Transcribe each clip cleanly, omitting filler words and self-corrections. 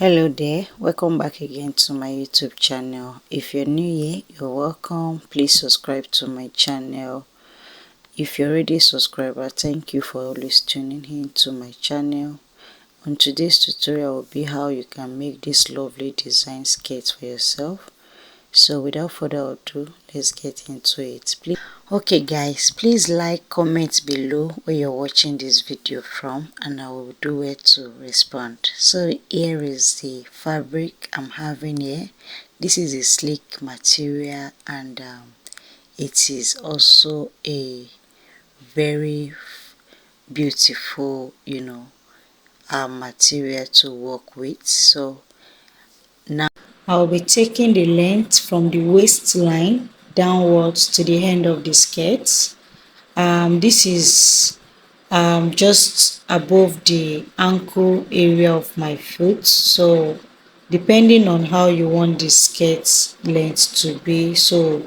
Hello there, welcome back again to my YouTube channel. If you're new here, you're welcome. Please subscribe to my channel. If you're already a subscriber, thank you for always tuning in to my channel. On today's tutorial will be how you can make this lovely design skirt for yourself. So without further ado, let's get into it. Okay guys, please like, comment below where you're watching this video from and I will do where to respond. So here is the fabric I'm having here. This is a sleek material and it is also a very beautiful material to work with. So now I'll be taking the length from the waistline downwards to the end of the skirt. This is just above the ankle area of my foot, so depending on how you want the skirt length to be, so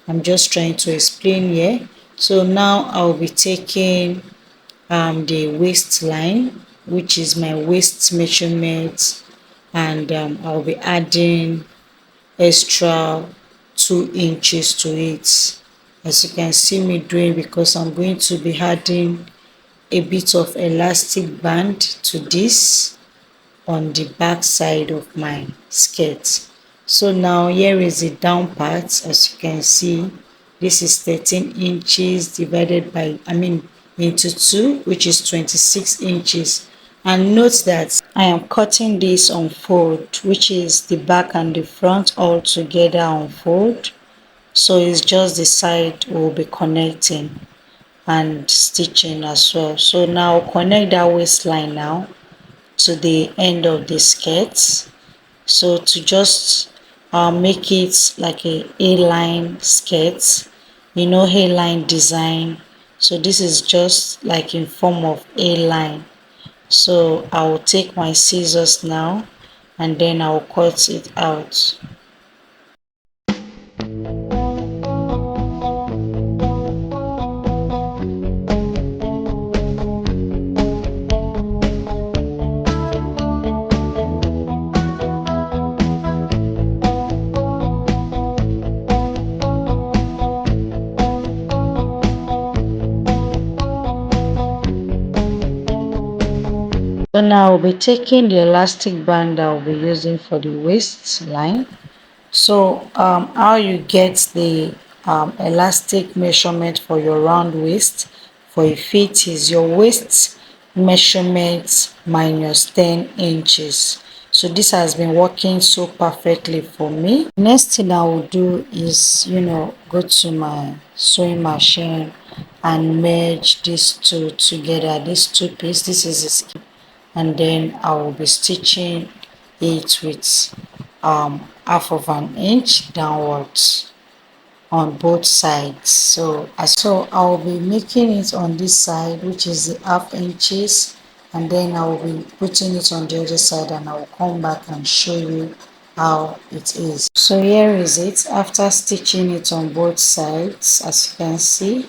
I'm just trying to explain here. So now I'll be taking the waistline, which is my waist measurement, and I'll be adding extra 2 inches to it, as you can see me doing, because I'm going to be adding a bit of elastic band to this on the back side of my skirt. So now here is the down part. As you can see, this is 13 inches divided by into 2, which is 26 inches. And note that I am cutting this on fold, which is the back and the front all together on fold. So it's just the side we'll be connecting and stitching as well. So now connect that waistline now to the end of the skirt. So to just make it like a A-line skirt, A-line design. So this is just like in form of A-line. So I will take my scissors now and then I will cut it out. So now I'll be taking the elastic band that I'll be using for the waistline. So how you get the elastic measurement for your round waist for a fit is your waist measurement minus 10 inches. So this has been working so perfectly for me. Next thing I will do is go to my sewing machine and merge these two together, these two pieces. This is a skip, and then I will be stitching it with half of an inch downwards on both sides. So I'll be making it on this side, which is the half inches, and then I will be putting it on the other side and I will come back and show you how it is. So here is it after stitching it on both sides, as you can see.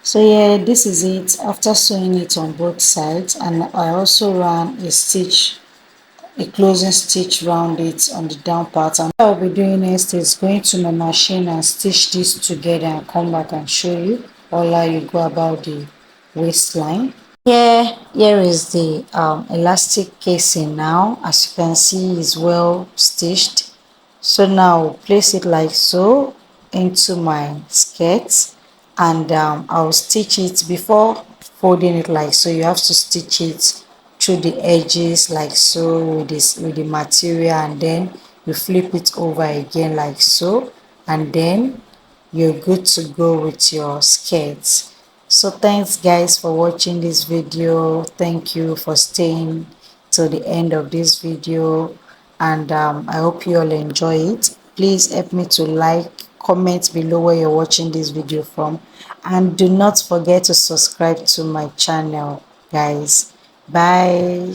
So yeah, this is it after sewing it on both sides, and I also ran a closing stitch round it on the down part. And what I'll be doing next is going to my machine and stitch this together and come back and show you how you go about the waistline. Here is the elastic casing now. As you can see, is well stitched. So now place it like so into my skirt, and I'll stitch it before folding it like so. You have to stitch it through the edges like so with the material, and then you flip it over again like so, and then you're good to go with your skirts. So thanks guys for watching this video. Thank you for staying till the end of this video, and I hope you all enjoy it. Please help me to like, comment below where you're watching this video from, and do not forget to subscribe to my channel guys. Bye.